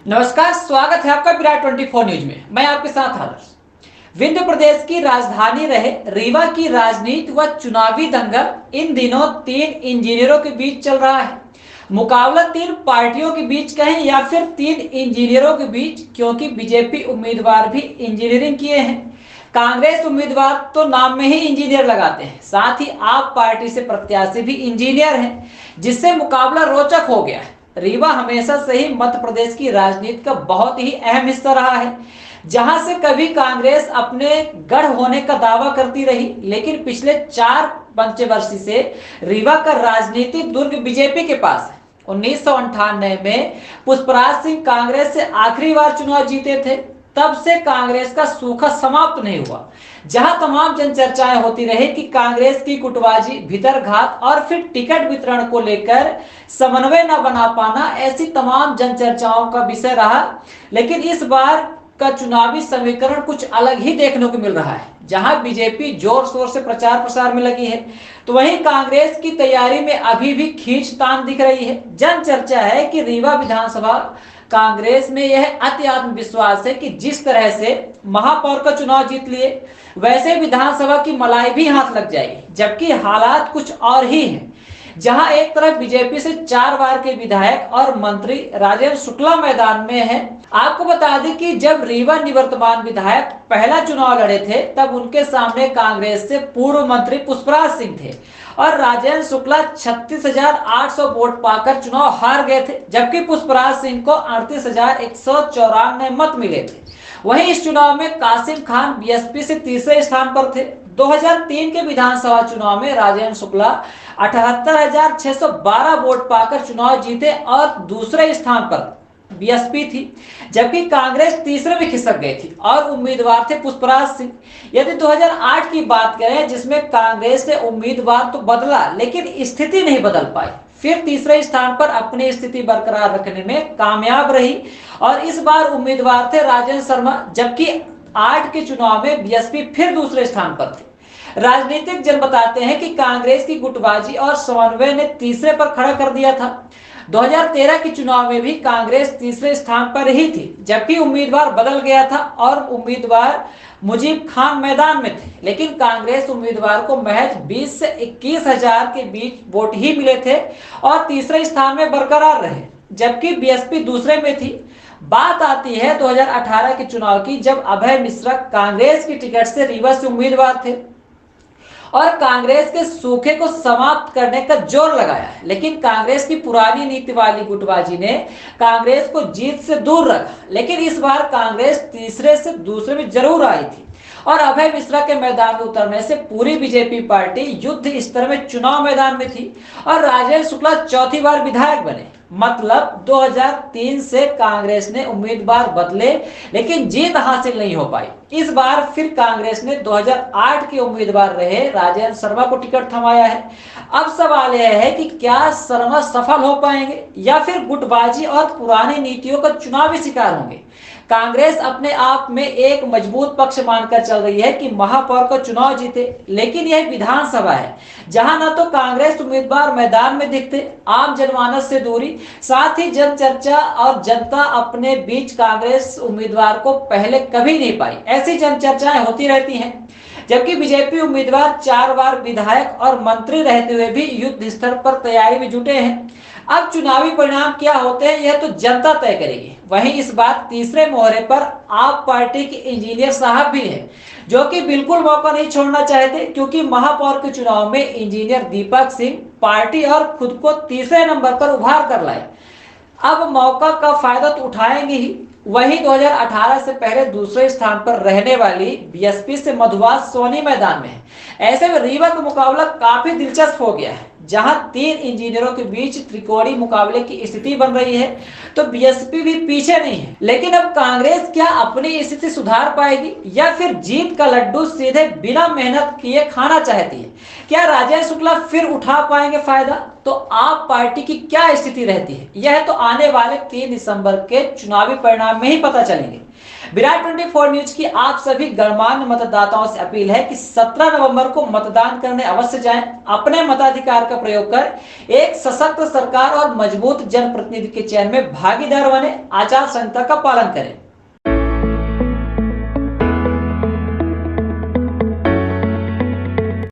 नमस्कार, स्वागत है आपका विराट 24 न्यूज में। मैं आपके साथ आदर्श। विंध्य प्रदेश की राजधानी रहे रीवा की राजनीति व चुनावी दंगल इन दिनों तीन इंजीनियरों के बीच चल रहा है। मुकाबला तीन पार्टियों के बीच कहें या फिर तीन इंजीनियरों के बीच, क्योंकि बीजेपी उम्मीदवार भी इंजीनियरिंग किए हैं। कांग्रेस उम्मीदवार तो नाम में ही इंजीनियर लगाते हैं, साथ ही आप पार्टी से प्रत्याशी भी इंजीनियर हैं, जिससे मुकाबला रोचक हो गया है। रीवा हमेशा से ही मध्य प्रदेश की राजनीति का बहुत ही अहम हिस्सा रहा है, जहां से कभी कांग्रेस अपने गढ़ होने का दावा करती रही, लेकिन पिछले 4 पंचवर्षीय से रीवा का राजनीतिक दुर्ग बीजेपी के पास है। 1998 में पुष्पराज सिंह कांग्रेस से आखिरी बार चुनाव जीते थे। तब से कांग्रेस का सूखा समाप्त नहीं हुआ, जहां तमाम जनचर्चाएं होती रही कि कांग्रेस की गुटबाजी, भीतरघात और फिर टिकट वितरण को लेकर समन्वय न बना पाना ऐसी तमाम जनचर्चाओं का विषय रहा। लेकिन इस बार का चुनावी समीकरण कुछ अलग ही देखने को मिल रहा है। जहां बीजेपी जोर शोर से प्रचार प्रसार में लगी है, तो वहीं कांग्रेस की तैयारी में अभी भी खींचतान दिख रही है। जन चर्चा है कि रीवा विधानसभा कांग्रेस में यह अति आत्मविश्वास है कि जिस तरह से महापौर का चुनाव जीत लिए, वैसे विधानसभा की मलाई भी हाथ लग जाएगी। जबकि हालात कुछ और ही हैं, जहां एक तरफ बीजेपी से 4 बार के विधायक और मंत्री राजेंद्र शुक्ला मैदान में हैं। आपको बता दें कि जब रीवा निवर्तमान विधायक पहला चुनाव लड़े थे, तब उनके सामने कांग्रेस से पूर्व मंत्री पुष्पराज सिंह थे और राजेंद्र शुक्ला 36,800 वोट पाकर चुनाव हार गए थे, जबकि पुष्पराज सिंह को 38,194 मत मिले थे। वहीं इस चुनाव में कासिम खान बीएसपी से तीसरे स्थान पर थे। 2003 के विधानसभा चुनाव में राजेंद्र शुक्ला 78,612 वोट पाकर चुनाव जीते और दूसरे स्थान पर बीएसपी थी, जबकि कांग्रेस तीसरे में खिसक गई थी और उम्मीदवार थे पुष्पराज सिंह। यदि 2008 की बात करें, जिसमें कांग्रेस ने उम्मीदवार तो बदला, लेकिन स्थिति नहीं बदल पाई, फिर तीसरे स्थान पर अपनी स्थिति बरकरार रखने में कामयाब रही और इस बार उम्मीदवार थे राजेंद्र शर्मा, जबकि 8 के चुनाव में बीएसपी फिर दूसरे स्थान पर थे। राजनीतिक जन बताते हैं कि कांग्रेस की गुटबाजी और समन्वय ने तीसरे पर खड़ा कर दिया था। 2013 के चुनाव में भी कांग्रेस तीसरे स्थान पर ही थी, जबकि उम्मीदवार बदल गया था और उम्मीदवार मुजीब खान मैदान में थे, लेकिन कांग्रेस उम्मीदवार को महज 20 से 21 हजार के बीच वोट ही मिले थे और तीसरे स्थान में बरकरार रहे, जबकि बीएसपी दूसरे में थी। बात आती है 2018 के चुनाव की, जब अभय मिश्रा कांग्रेस की टिकट से रीवा से उम्मीदवार थे और कांग्रेस के सूखे को समाप्त करने का जोर लगाया है, लेकिन कांग्रेस की पुरानी नीति वाली गुटबाजी ने कांग्रेस को जीत से दूर रखा। लेकिन इस बार कांग्रेस तीसरे से दूसरे में जरूर आई थी और अभय मिश्रा के मैदान में उतरने से पूरी बीजेपी पार्टी युद्ध स्तर में चुनाव मैदान में थी और राजेंद्र शुक्ला चौथी बार विधायक बने। मतलब 2003 से कांग्रेस ने उम्मीदवार बदले, लेकिन जीत हासिल नहीं हो पाई। इस बार फिर कांग्रेस ने 2008 के उम्मीदवार रहे राजेंद्र शर्मा को टिकट थमाया है। अब सवाल यह है कि क्या शर्मा सफल हो पाएंगे या फिर गुटबाजी और पुरानी नीतियों का चुनावी शिकार होंगे। कांग्रेस अपने आप में एक मजबूत पक्ष मानकर चल रही है कि महापौर का चुनाव जीते, लेकिन यह विधानसभा है जहां न तो कांग्रेस उम्मीदवार मैदान में दिखते, आम जनमानस से दूरी, साथ ही जन चर्चा और जनता अपने बीच कांग्रेस उम्मीदवार को पहले कभी नहीं पाई, ऐसी जन चर्चाएं होती रहती हैं। जबकि बीजेपी उम्मीदवार 4 बार विधायक और मंत्री रहते हुए भी युद्ध स्तर पर तैयारी में जुटे हैं। अब चुनावी परिणाम क्या होते हैं, यह तो जनता तय करेगी। वहीं इस बार तीसरे मोहरे पर आप पार्टी के इंजीनियर साहब भी हैं, जो कि बिल्कुल मौका नहीं छोड़ना चाहते, क्योंकि महापौर के चुनाव में इंजीनियर दीपक सिंह पार्टी और खुद को तीसरे नंबर पर उभार कर लाए। अब मौका का फायदा तो उठाएंगे ही। वहीं 2018 से पहले दूसरे स्थान पर रहने वाली बीएसपी से मधुवास सोनी मैदान में है। ऐसे में रीवा का मुकाबला काफी दिलचस्प हो गया है, जहां 3 इंजीनियरों के बीच त्रिकोणीय मुकाबले की स्थिति बन रही है, तो बीएसपी भी पीछे नहीं है। लेकिन अब कांग्रेस क्या अपनी स्थिति सुधार पाएगी या फिर जीत का लड्डू सीधे बिना मेहनत किए खाना चाहती है। क्या राजेंद्र शुक्ला फिर उठा पाएंगे फायदा, तो आप पार्टी की क्या स्थिति रहती है, यह तो आने वाले 3 दिसंबर के चुनावी परिणाम में ही पता चलेंगे। विराट 24 न्यूज की आप सभी गणमान्य मतदाताओं से अपील है कि 17 नवंबर को मतदान करने अवश्य जाएं, अपने मताधिकार का प्रयोग कर एक सशक्त सरकार और मजबूत जनप्रतिनिधि के चयन में भागीदार बने, आचार संहिता का पालन करें।